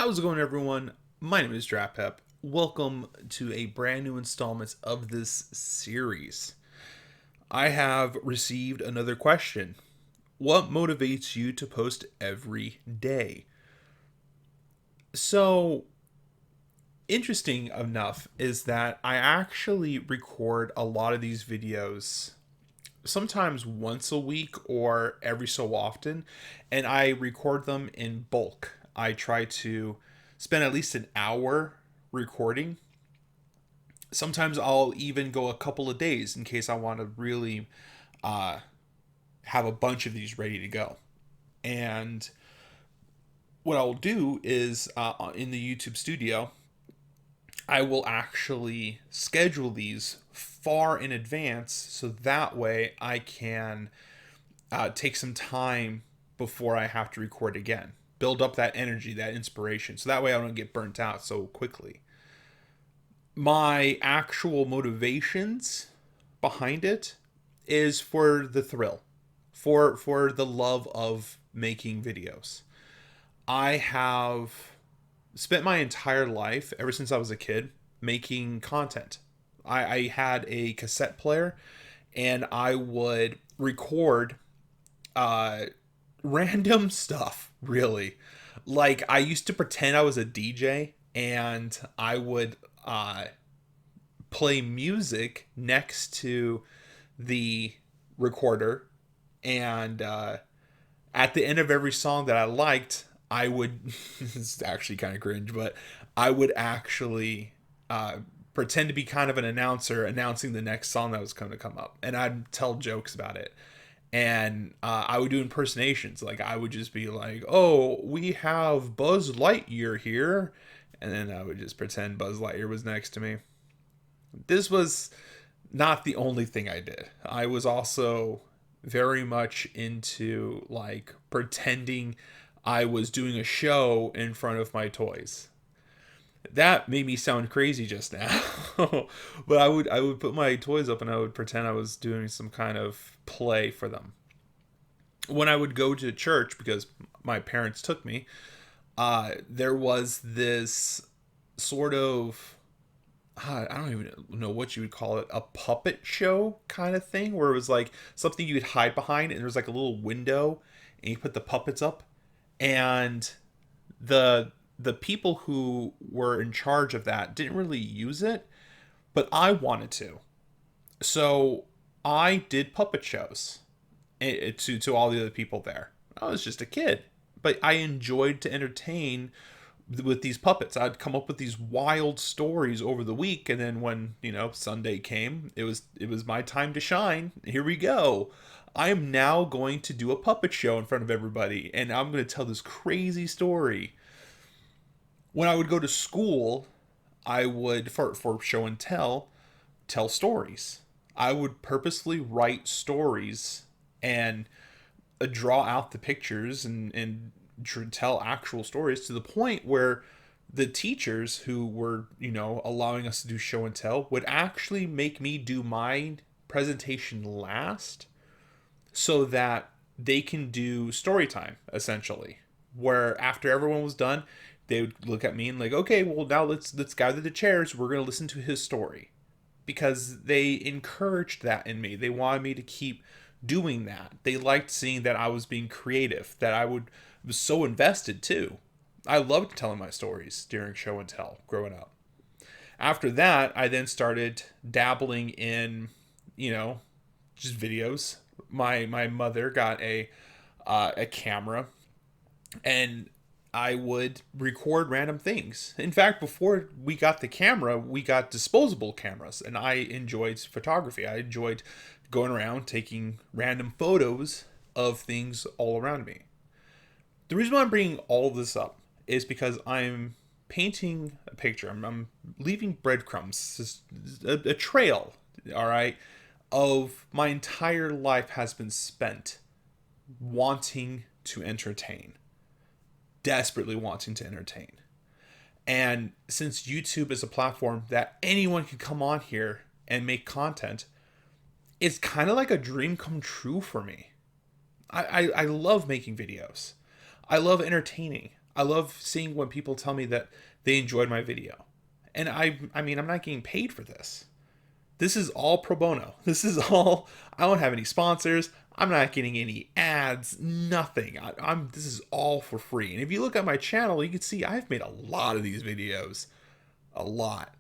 How's it going, everyone? My name is DrapPep. Welcome to a brand new installment of this series. I have received another question. What motivates you to post every day? So, interesting enough is that I actually record a lot of these videos sometimes once a week or every so often, and I record them in bulk. I try to spend at least an hour recording. Sometimes I'll even go a couple of days in case I want to really uh, have a bunch of these ready to go. And what I'll do is in the YouTube studio, I will actually schedule these far in advance so that way I can take some time before I have to record again. Build up that energy, that inspiration, so that way I don't get burnt out so quickly. My actual motivations behind it is for the thrill, for the love of making videos. I have spent my entire life, ever since I was a kid, making content. I had a cassette player and I would record uh, random stuff, really. Like, I used to pretend I was a DJ and I would play music next to the recorder. And at the end of every song that I liked, I would, this is actually kind of cringe, but I would actually pretend to be kind of an announcer announcing the next song that was going to come up. And I'd tell jokes about it. And I would do impersonations. Like, I would just be like, "Oh, we have Buzz Lightyear here," and then I would just pretend Buzz Lightyear was next to me. This was not the only thing I did. I was also very much into like pretending I was doing a show in front of my toys. That made me sound crazy just now. But I would put my toys up and I would pretend I was doing some kind of play for them. When I would go to church, because my parents took me, there was this sort of, I don't even know what you would call it, a puppet show kind of thing, where it was like something you could hide behind, and there was like a little window, and you put the puppets up, and the people who were in charge of that didn't really use it, but I wanted to. So I did puppet shows to all the other people there. I was just a kid, but I enjoyed to entertain with these puppets. I'd come up with these wild stories over the week, and then when Sunday came, it was my time to shine. Here we go. I am now going to do a puppet show in front of everybody, and I'm going to tell this crazy story. When I would go to school, I would for show and tell stories. I would purposely write stories and draw out the pictures and tell actual stories to the point where the teachers who were allowing us to do show and tell would actually make me do my presentation last so that they can do story time, essentially, where after everyone was done they would look at me and like, okay, well, now let's gather the chairs, we're going to listen to his story, because they encouraged that in me. They wanted me to keep doing that. They liked seeing that I was being creative, that I was so invested too. I loved telling my stories during show and tell growing up. After that, I then started dabbling in, just videos. My mother got a camera, and I would record random things. In fact, before we got the camera, we got disposable cameras, and I enjoyed photography. I enjoyed going around taking random photos of things all around me. The reason why I'm bringing all this up is because I'm painting a picture. I'm leaving breadcrumbs, a trail, all right, of my entire life has been spent wanting to entertain, desperately wanting to entertain. And since YouTube is a platform that anyone can come on here and make content, it's kind of like a dream come true for me. I love making videos. I love entertaining. I love seeing when people tell me that they enjoyed my video. And I mean, I'm not getting paid for this. This is all pro bono. This is all, I don't have any sponsors. I'm not getting any ads, nothing. This is all for free. And if you look at my channel, you can see I've made a lot of these videos. A lot.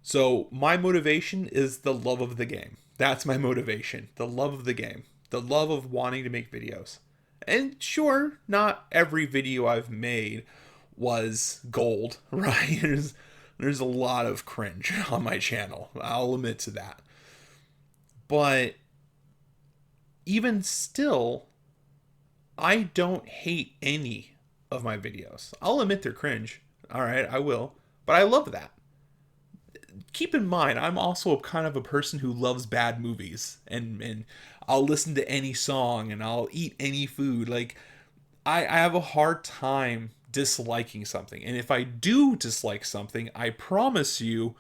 So my motivation is the love of the game. That's my motivation. The love of the game. The love of wanting to make videos. And sure, not every video I've made was gold, right? There's a lot of cringe on my channel. I'll admit to that. But even still, I don't hate any of my videos. I'll admit they're cringe. All right, I will. But I love that. Keep in mind, I'm also kind of a person who loves bad movies, and I'll listen to any song and I'll eat any food. Like, I have a hard time disliking something. And if I do dislike something, I promise you,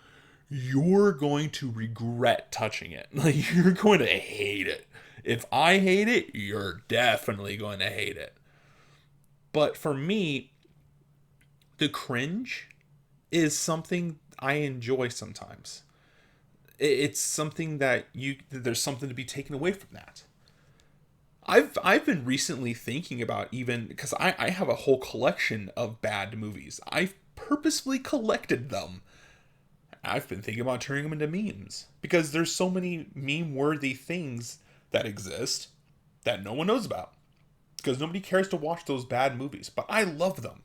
you're going to regret touching it. Like, you're going to hate it. If I hate it, you're definitely going to hate it. But for me, the cringe is something I enjoy sometimes. It's something that there's something to be taken away from that. I've been recently thinking about, even because I have a whole collection of bad movies. I've purposefully collected them. I've been thinking about turning them into memes because there's so many meme-worthy things that exist that no one knows about because nobody cares to watch those bad movies. But I love them.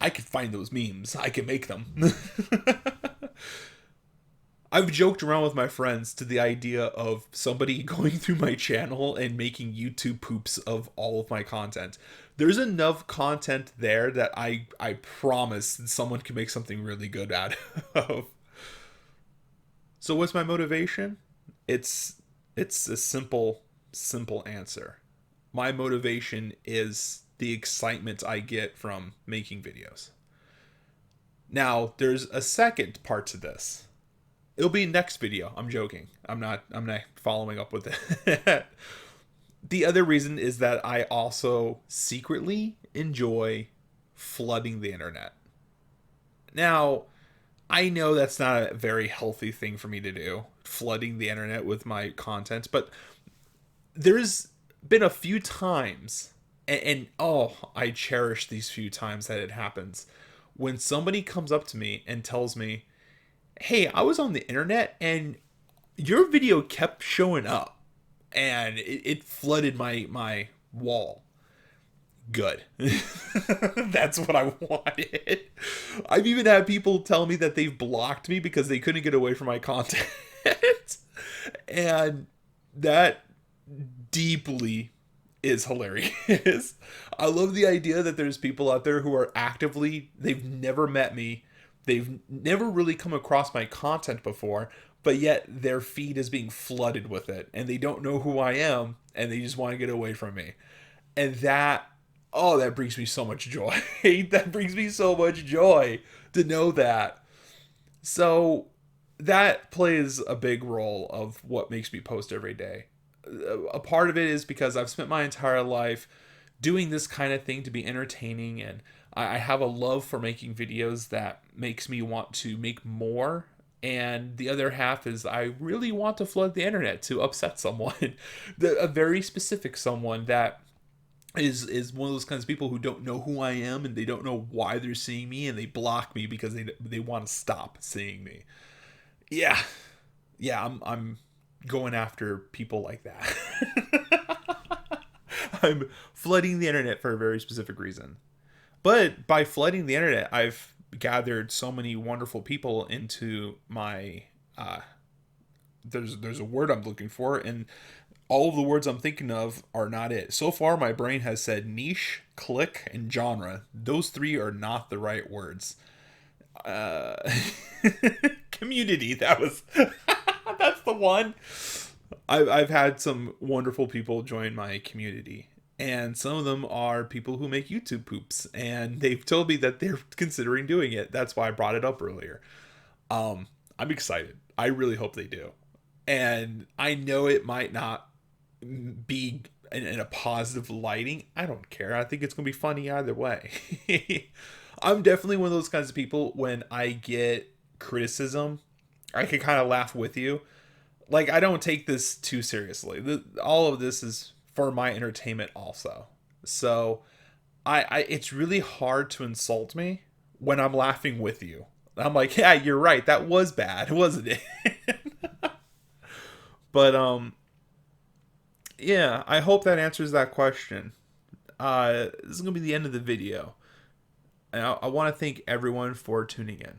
I could find those memes. I can make them. I've joked around with my friends to the idea of somebody going through my channel and making YouTube poops of all of my content. There's enough content there that I promise someone can make something really good out of. So what's my motivation? It's a simple answer. My motivation is the excitement I get from making videos. Now, there's a second part to this. It'll be next video. I'm joking. I'm not following up with it. The other reason is that I also secretly enjoy flooding the internet. Now, I know that's not a very healthy thing for me to do, flooding the internet with my content, but there's been a few times, and oh, I cherish these few times that it happens, when somebody comes up to me and tells me, hey, I was on the internet and your video kept showing up and it flooded my wall. Good. That's what I wanted. I've even had people tell me that they've blocked me because they couldn't get away from my content. And that deeply is hilarious. I love the idea that there's people out there who are they've never met me, they've never really come across my content before, but yet their feed is being flooded with it, and they don't know who I am, and they just want to get away from me. And that brings me so much joy. That brings me so much joy to know that. So that plays a big role of what makes me post every day. A part of it is because I've spent my entire life doing this kind of thing to be entertaining, and I have a love for making videos that makes me want to make more. And the other half is I really want to flood the internet to upset someone, a very specific someone that is one of those kinds of people who don't know who I am, and they don't know why they're seeing me, and they block me because they want to stop seeing me. Yeah, I'm going after people like that. I'm flooding the internet for a very specific reason. But by flooding the internet, I've gathered so many wonderful people into my there's a word I'm looking for, and all of the words I'm thinking of are not it. So far, my brain has said niche, click, and genre. Those three are not the right words. Community, that's the one. I've had some wonderful people join my community, and some of them are people who make YouTube poops, and they've told me that they're considering doing it. That's why I brought it up earlier. I'm excited. I really hope they do. And I know it might not be in a positive lighting, I don't care. I think it's gonna be funny either way. I'm definitely one of those kinds of people. When I get criticism, I can kind of laugh with you. Like, I don't take this too seriously. All of this is for my entertainment also. So it's really hard to insult me when I'm laughing with you. I'm like, yeah, you're right. That was bad, wasn't it? But yeah, I hope that answers that question. This is gonna be the end of the video, and I want to thank everyone for tuning in.